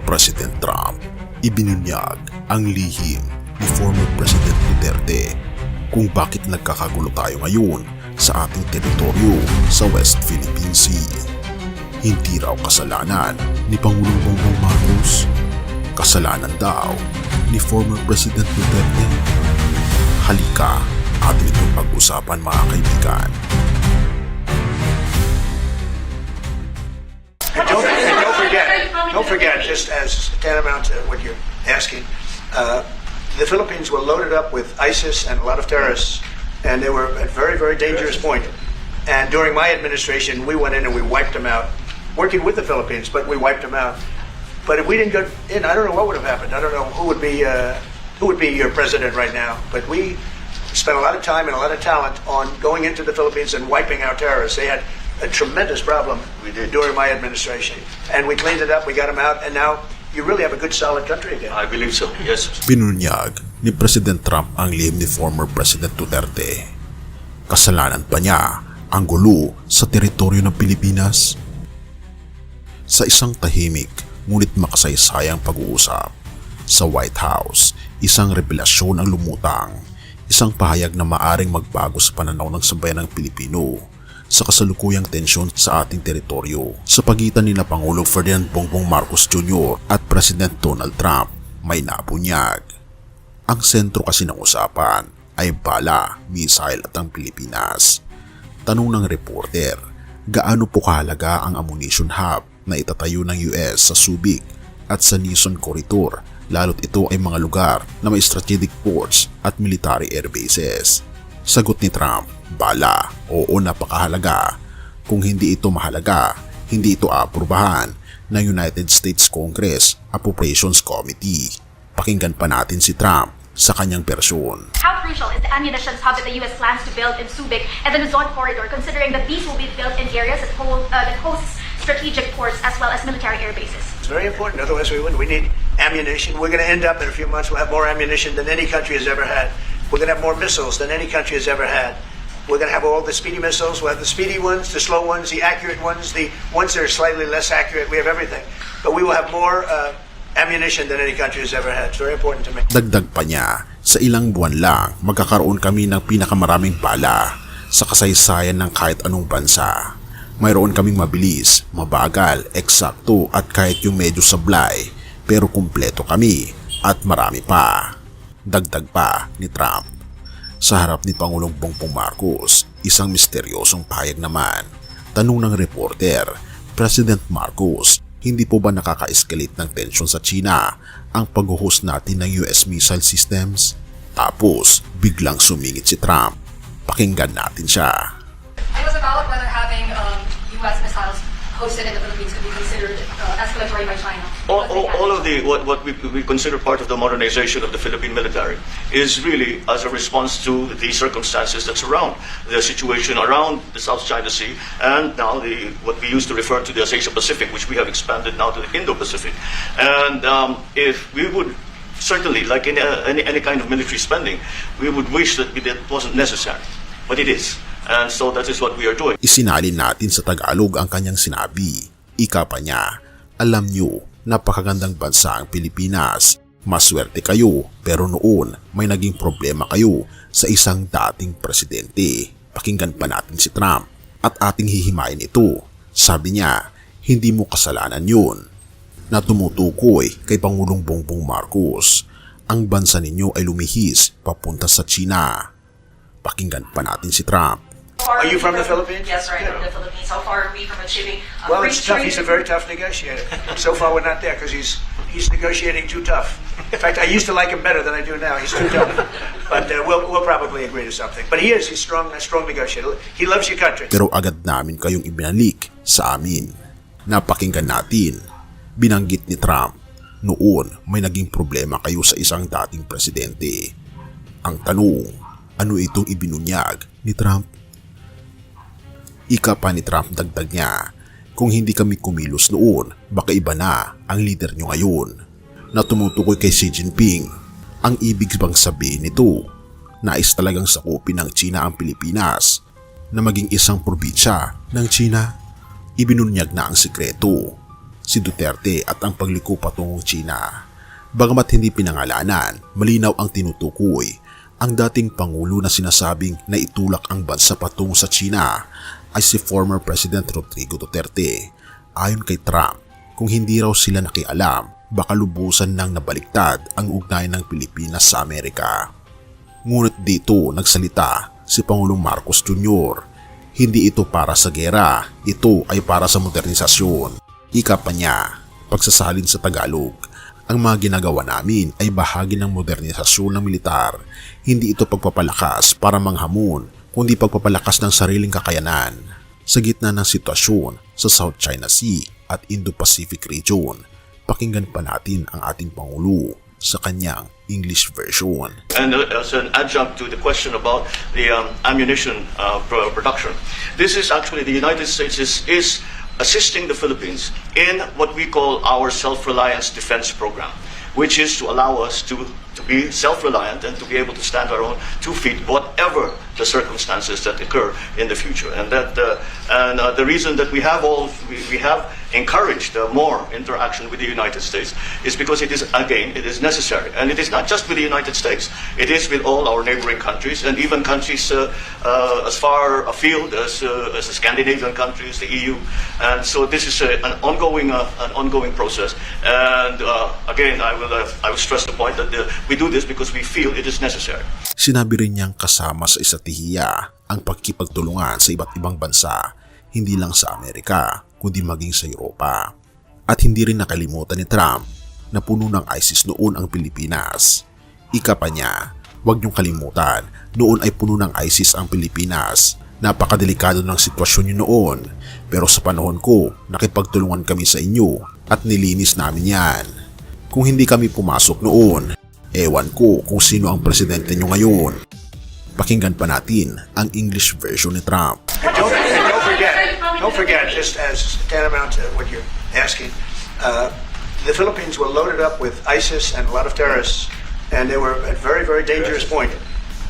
President Trump, ibinunyag ang lihim ni former President Duterte kung bakit nagkakagulo tayo ngayon sa ating teritoryo sa West Philippine Sea. Hindi raw kasalanan ni Pangulong Bongbong Marcos, kasalanan daw ni former President Duterte. Halika, atin itong pag-usapan mga kaibigan. Don't forget, just as tantamount to what you're asking, the Philippines were loaded up with ISIS and a lot of terrorists, and they were at a very, very dangerous point. And during my administration, we went in and we wiped them out, working with the Philippines, but we wiped them out. But if we didn't get in, I don't know what would have happened. I don't know who would be your president right now. But we spent a lot of time and a lot of talent on going into the Philippines and wiping out terrorists. They had a tremendous problem during my administration. And we cleaned it up, we got them out, and now you really have a good solid country again. I believe so, yes. Binunyag ni President Trump ang lihim ni former President Duterte. Kasalanan pa niya ang gulo sa teritoryo ng Pilipinas? Sa isang tahimik ngunit makasaysayang pag-uusap sa White House, isang revelasyon ang lumutang, isang pahayag na maaring magbago sa pananaw ng sambayan ng Pilipino sa kasalukuyang tensyon sa ating teritoryo sa pagitan ni Pangulong Ferdinand Bongbong Marcos Jr. at President Donald Trump. May nabunyag. Ang sentro kasi ng usapan ay bala, missile at ang Pilipinas. Tanong ng reporter, gaano po kahalaga ang ammunition hub na itatayo ng US sa Subic at sa Quezon Corridor, lalo't ito ay mga lugar na may strategic ports at military air bases? Sagot ni Trump, bala, oo, napakahalaga. Kung hindi ito mahalaga, hindi ito aaprubahan ng United States Congress Appropriations Committee. Pakinggan pa natin si Trump sa kanyang bersyon. How crucial is the ammunition hub that the U.S. plans to build in Subic and the Quezon Corridor, considering that these will be built in areas that host strategic ports as well as military air bases? It's very important, otherwise we wouldn't. We need ammunition. We're going to end up in a few months, we'll have more ammunition than any country has ever had. We're going to have more missiles than any country has ever had. We're going to have all the speedy missiles. We'll have the speedy ones, the slow ones, the accurate ones, the ones that are slightly less accurate. We have everything. But we will have more ammunition than any country has ever had. It's very important to me. Dagdag pa niya, sa ilang buwan lang magkakaroon kami ng pinakamaraming bala sa kasaysayan ng kahit anong bansa. Mayroon kaming mabilis, mabagal, eksakto at kahit yung medyo sablay, pero kumpleto kami at marami pa. Dagdag pa ni Trump. Sa harap ni Pangulong Bongbong Marcos, isang misteryosong pahayag naman. Tanong ng reporter, President Marcos, hindi po ba nakaka-escalate ng tensyon sa China ang pag-host natin ng US missile systems? Tapos, biglang sumingit si Trump. Pakinggan natin siya. It was about whether having U.S. missiles hosted in the Philippines could be considered escalatory by China. All of the what we consider part of the modernization of the Philippine military is really as a response to the circumstances that surround the situation around the South China Sea and now what we used to refer to as Asia Pacific, which we have expanded now to the Indo-Pacific. And if we would certainly, like in any kind of military spending, we would wish that it wasn't necessary, but it is. And so that is what we are doing. Isinalin natin sa Tagalog ang kanyang sinabi. Ika pa niya, alam niyo, napakagandang bansa ang Pilipinas. Maswerte kayo, pero noon may naging problema kayo sa isang dating presidente. Pakinggan pa natin si Trump at ating hihimayin ito. Sabi niya, hindi mo kasalanan yun. Na tumutukoy kay Pangulong Bongbong Marcos. Ang bansa ninyo ay lumihis papunta sa China. Pakinggan pa natin si Trump. Are you from the Philippines? Yes, sir. I'm from the Philippines. How far are we from achieving Well, it's tough. He's a very tough negotiator. So far, we're not there because he's negotiating too tough. In fact, I used to like him better than I do now. He's too tough. But we'll probably agree to something. But he is. He's a strong negotiator. He loves your country. Pero agad namin kayong ibinalik sa amin. Napakinggan natin. Binanggit ni Trump, noon may naging problema kayo sa isang dating presidente. Ang tanong, ano itong ibinunyag ni Trump? Ika pa ni Trump, dagdag niya, kung hindi kami kumilos noon, baka iba na ang leader nyo ngayon. Na tumutukoy kay Xi Jinping. Ang ibig bang sabihin nito, nais talagang sakupin ng China ang Pilipinas na maging isang probinsya ng China? Ibinunyag na ang sikreto. si Duterte at ang pagliko patungong China. Bagamat hindi pinangalanan, malinaw ang tinutukoy. Ang dating Pangulo na sinasabing na itulak ang bansa patungo sa China ay si former President Rodrigo Duterte. Ayon kay Trump, kung hindi raw sila nakialam, baka lubusan nang nabaliktad ang ugnayan ng Pilipinas sa Amerika. Ngunit dito nagsalita si Pangulong Marcos Jr. Hindi ito para sa gera, ito ay para sa modernisasyon. Ika pa niya, pagsasalin sa Tagalog, ang mga ginagawa namin ay bahagi ng modernisasyon ng militar. Hindi ito pagpapalakas para manghamon, kundi pagpapalakas ng sariling kakayanan. Sa gitna ng sitwasyon sa South China Sea at Indo-Pacific region, pakinggan pa natin ang ating Pangulo sa kanyang English version. And as an adjunct to the question about the ammunition production, this is actually the United States is assisting the Philippines in what we call our self-reliance defense program, which is to allow us to be self-reliant and to be able to stand our own 2 feet, whatever the circumstances that occur in the future. And that the reason that we have encouraged more interaction with the United States is because it is necessary, and it is not just with the United States. It is with all our neighboring countries and even countries as far afield as the Scandinavian countries, the EU. And so this is an ongoing process. And again, I will stress the point that we do this because we feel it is necessary. Sinabi rin niyang kasama sa estratehiya ang pagkipagtulungan sa iba't ibang bansa, hindi lang sa Amerika, kundi maging sa Europa. At hindi rin nakalimutan ni Trump na puno ng ISIS noon ang Pilipinas. Ika pa niya, huwag niyong kalimutan, noon ay puno ng ISIS ang Pilipinas. Napakadelikado ng sitwasyon niyo noon, pero sa panahon ko, nakipagtulungan kami sa inyo at nilinis namin yan. Kung hindi kami pumasok noon, ewan ko kung sino ang presidente nyo ngayon. Pakinggan pa natin ang English version ni Trump. Don't forget, just as tantamount to what you're asking, the Philippines were loaded up with ISIS and a lot of terrorists, and they were at a very, very dangerous point.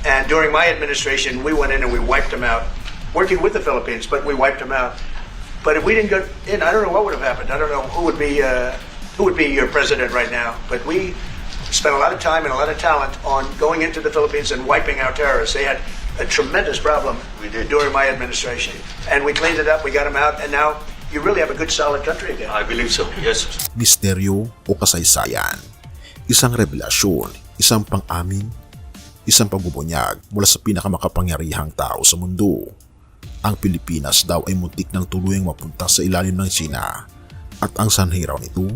And during my administration, we went in and we wiped them out, working with the Philippines, but we wiped them out. But if we didn't get in, I don't know what would have happened. I don't know who would be your president right now. But we spent a lot of time and a lot of talent on going into the Philippines and wiping out terrorists. They had a tremendous problem during my administration. And we cleaned it up, we got them out, and now you really have a good, solid country again. I believe so, yes. Misteryo o kasaysayan, isang revelasyon, isang pang-amin, isang pagbubunyag mula sa pinakamakapangyarihang tao sa mundo. Ang Pilipinas daw ay muntik ng tuluyang mapunta sa ilalim ng China. At ang sanhi raw nito,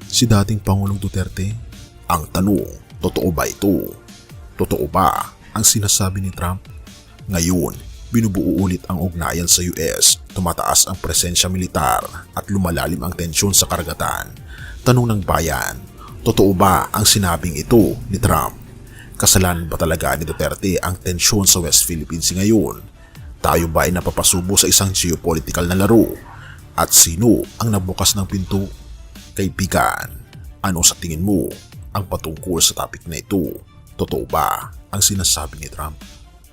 si dating Pangulong Duterte. Ang tanong, totoo ba ito? Totoo ba ang sinasabi ni Trump? Ngayon, binubuo ulit ang ugnayan sa US, tumataas ang presensya militar at lumalalim ang tensyon sa karagatan. Tanong ng bayan, totoo ba ang sinabing ito ni Trump? Kasalanan ba talaga ni Duterte ang tensyon sa West Philippines ngayon? Tayo ba ay napapasubo sa isang geopolitical na laro? At sino ang nabukas ng pinto? Kaibigan, ano sa tingin mo ang patungkol sa topic na ito? Totoo ba ang sinasabi ni Trump?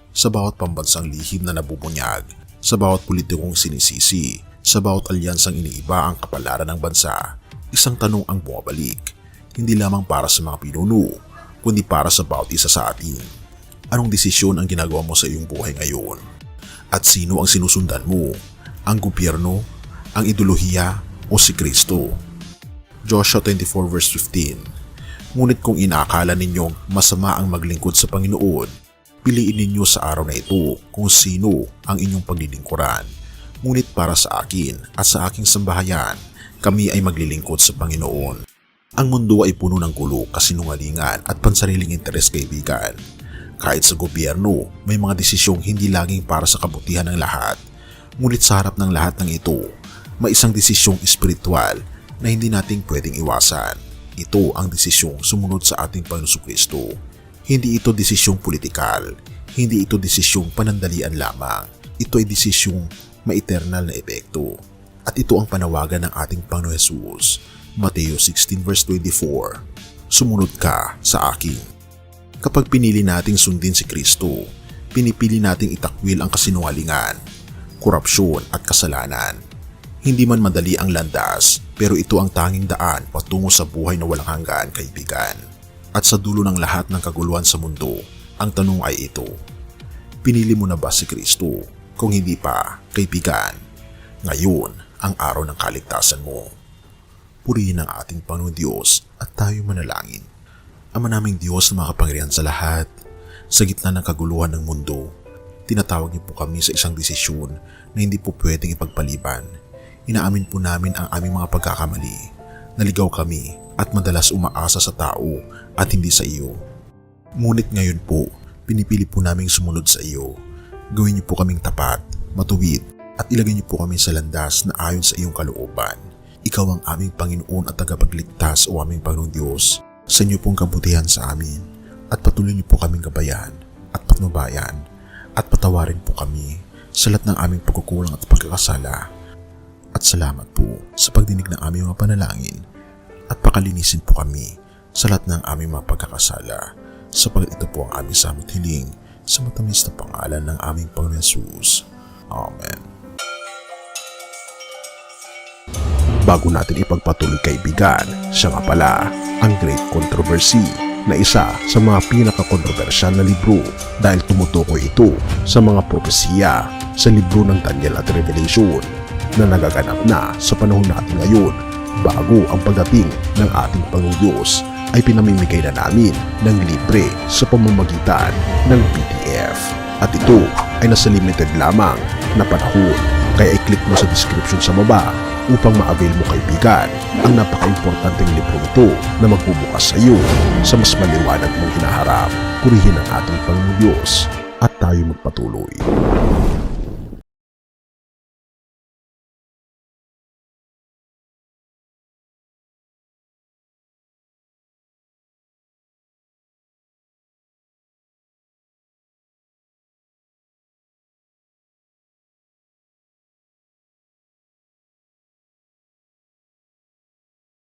Sa bawat pambansang lihim na nabubunyag, sa bawat politikong sinisisi, sa bawat alyansang iniiba ang kapalaran ng bansa, isang tanong ang bumabalik, hindi lamang para sa mga pinuno, kundi para sa bawat isa sa atin. Anong desisyon ang ginagawa mo sa iyong buhay ngayon? At sino ang sinusundan mo? Ang gobyerno, ang ideolohiya o si Kristo? Joshua 24 verse 15. Ngunit kung inaakala ninyong masama ang maglingkod sa Panginoon, piliin ninyo sa araw na ito kung sino ang inyong paglilingkuran. Ngunit para sa akin at sa aking sambahayan, kami ay maglilingkod sa Panginoon. Ang mundo ay puno ng gulo, kasinungalingan at pansariling interes, kaibigan. Kahit sa gobyerno, may mga desisyong hindi laging para sa kabutihan ng lahat. Ngunit sa harap ng lahat ng ito, may isang desisyong espiritual na hindi nating pwedeng iwasan. Ito ang desisyong sumunod sa ating Panginoon Kristo. Hindi ito desisyong politikal, hindi ito desisyong panandalian lamang. Ito ay desisyong may eternal na epekto. At ito ang panawagan ng ating Panginoon Jesus. Mateo 16 verse 24. Sumunod ka sa akin. Kapag pinili nating sundin si Kristo, pinipili nating itakwil ang kasinungalingan, korupsyon at kasalanan. Hindi man madali ang landas, Pero ito ang tanging daan patungo sa buhay na walang hanggan, kaibigan. At sa dulo ng lahat ng kaguluhan sa mundo, ang tanong ay ito. Pinili mo na ba si Kristo? Kung hindi pa, kaibigan, ngayon ang araw ng kaligtasan mo. Purihin ang ating Panginoon Diyos at tayo manalangin. Ama naming Diyos na makapangyarihan sa lahat, sa gitna ng kaguluhan ng mundo, tinatawag niyo po kami sa isang desisyon na hindi po pwedeng ipagpaliban. Inaamin po namin ang aming mga pagkakamali. Naligaw kami at madalas umaasa sa tao at hindi sa iyo. Ngunit ngayon po, pinipili po naming sumunod sa iyo. Gawin niyo po kaming tapat, matuwid at ilagay niyo po kami sa landas na ayon sa iyong kalooban. Ikaw ang aming Panginoon at tagapagligtas o aming Panginoong Diyos. Sa inyo pong kabutihan sa amin at patuloy niyo po kaming gabayan at patnubayan at patawarin po kami sa lahat ng aming pagkukulang at pagkakasala. At salamat po sa pagdinig ng aming mga panalangin at pakalinisin po kami sa lahat ng aming mga pagkakasala, sapagat ito po ang aming samot hiling sa matamis na pangalan ng aming Panginoon Jesus. Amen. Bago natin ipagpatuloy, kaibigan, siya nga pala ang Great Controversy na isa sa mga pinaka-kontrobersyal na libro dahil tumutukoy ito sa mga propesiya sa libro ng Daniel at Revelation na nagaganap na sa panahon natin ngayon bago ang pagdating ng ating Panginoong Diyos ay pinamimigay na namin ng libre sa pamamagitan ng PDF. At ito ay nasa limited lamang na panahon, kaya i-click mo sa description sa baba upang ma-avail mo, kaibigan, ang napaka-importanteng libro ito na magbubukas sa iyo sa mas maliwanag mong hinaharap. Purihin ang ating Panginoong Diyos at tayo magpatuloy.